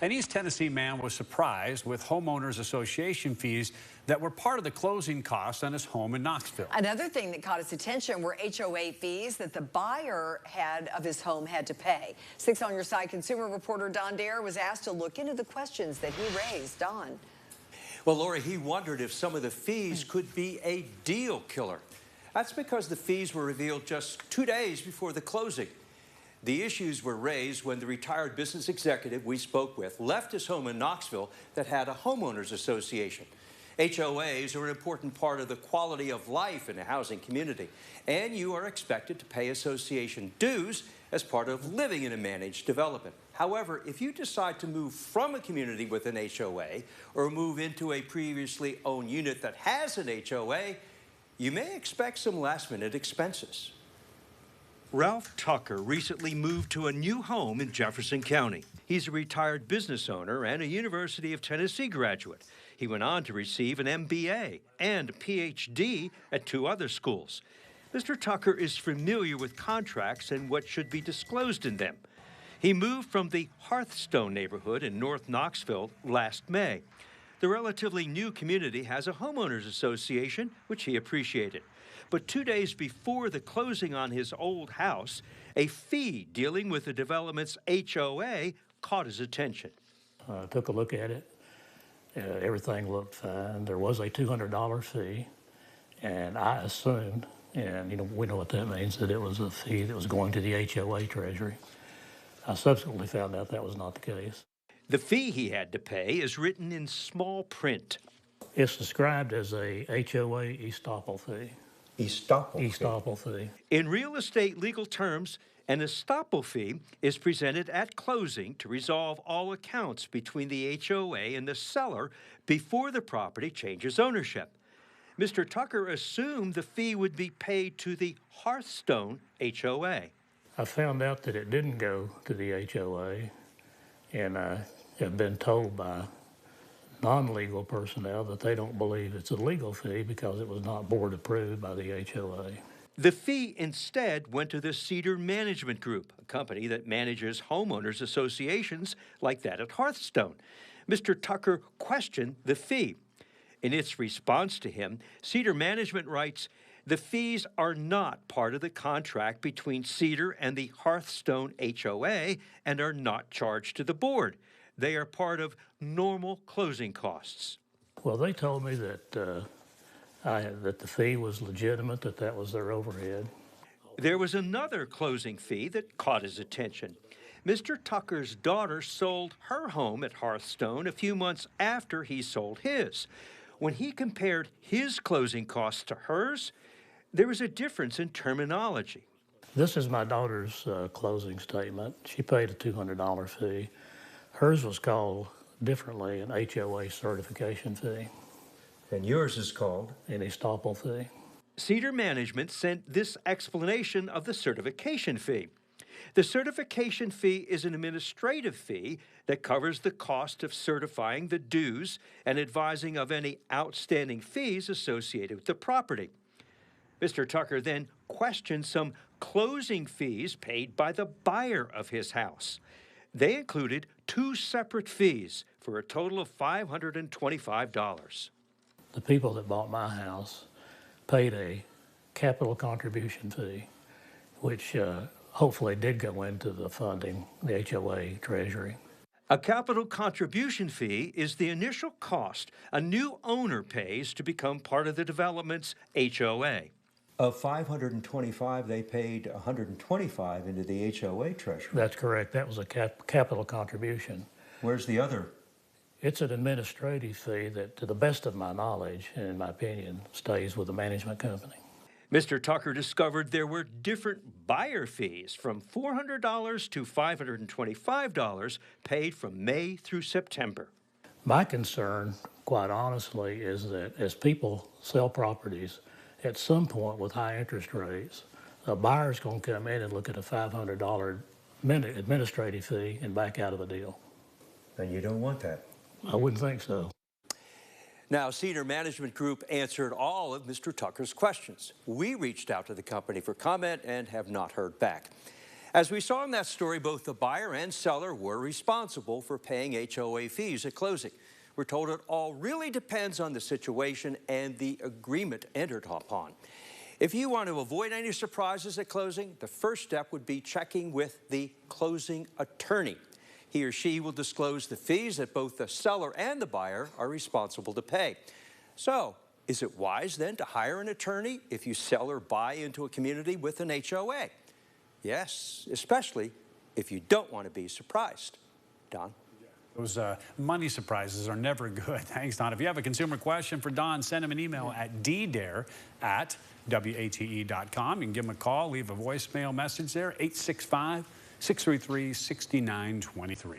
An East Tennessee man was surprised with Homeowners Association fees that were part of the closing costs on his home in Knoxville. Another thing that caught his attention were HOA fees that the buyer of his home had to pay. 6 on Your Side consumer reporter Don Dare was asked to look into the questions that he raised. Don. Well, Laura, he wondered if some of the fees could be a deal killer. That's because the fees were revealed just 2 days before the closing. The issues were raised when the retired business executive we spoke with left his home in Knoxville that had a homeowners association. HOAs are an important part of the quality of life in a housing community, and you are expected to pay association dues as part of living in a managed development. However, if you decide to move from a community with an HOA or move into a previously owned unit that has an HOA, you may expect some last-minute expenses. Ralph Tucker recently moved to a new home in Jefferson County. He's a retired business owner and a University of Tennessee graduate. He went on to receive an MBA and a PhD at 2 other schools. Mr. Tucker is familiar with contracts and what should be disclosed in them. He moved from the Hearthstone neighborhood in North Knoxville last May. The relatively new community has a homeowners association, which he appreciated. But 2 days before the closing on his old house, a fee dealing with the development's HOA caught his attention. I took a look at it. Everything looked fine. There was a $200 fee, and I assumed, and we know what that means, that it was a fee that was going to the HOA treasury. I subsequently found out that was not the case. The fee he had to pay is written in small print. It's described as a HOA estoppel fee. Estoppel fee. In real estate legal terms, an estoppel fee is presented at closing to resolve all accounts between the HOA and the seller before the property changes ownership. Mr. Tucker assumed the fee would be paid to the Hearthstone HOA. I found out that it didn't go to the HOA, and I have been told by non-legal personnel that they don't believe it's a legal fee because it was not board approved by the HOA. The fee instead went to the Cedar Management Group, a company that manages homeowners associations like that at Hearthstone. Mr. Tucker questioned the fee. In its response to him, Cedar Management writes, "The fees are not part of the contract between Cedar and the Hearthstone HOA and are not charged to the board. They are part of normal closing costs." Well, they told me that that the fee was legitimate, that was their overhead. There was another closing fee that caught his attention. Mr. Tucker's daughter sold her home at Hearthstone a few months after he sold his. When he compared his closing costs to hers, there was a difference in terminology. This is my daughter's closing statement. She paid a $200 fee. Hers was called differently an HOA certification fee. And yours is called? An estoppel fee. Cedar Management sent this explanation of the certification fee. The certification fee is an administrative fee that covers the cost of certifying the dues and advising of any outstanding fees associated with the property. Mr. Tucker then questioned some closing fees paid by the buyer of his house. They included 2 separate fees for a total of $525. The people that bought my house paid a capital contribution fee, which hopefully did go into the funding, the HOA treasury. A capital contribution fee is the initial cost a new owner pays to become part of the development's HOA. Of $525, they paid $125 into the HOA treasury. That's correct. That was a capital contribution. Where's the other? It's an administrative fee that, to the best of my knowledge and in my opinion, stays with the management company. Mr. Tucker discovered there were different buyer fees from $400 to $525 paid from May through September. My concern, quite honestly, is that as people sell properties, at some point with high interest rates, a buyer's going to come in and look at a $500 administrative fee and back out of a deal. And you don't want that. I wouldn't think so. Now, Cedar Management Group answered all of Mr. Tucker's questions. We reached out to the company for comment and have not heard back. As we saw in that story, both the buyer and seller were responsible for paying HOA fees at closing. We're told it all really depends on the situation and the agreement entered upon. If you want to avoid any surprises at closing, the first step would be checking with the closing attorney. He or she will disclose the fees that both the seller and the buyer are responsible to pay. So, is it wise then to hire an attorney if you sell or buy into a community with an HOA? Yes, especially if you don't want to be surprised. Don? Those money surprises are never good. Thanks, Don. If you have a consumer question for Don, send him an email at ddare@wate.com. You can give him a call, leave a voicemail message there, 865-633-6923.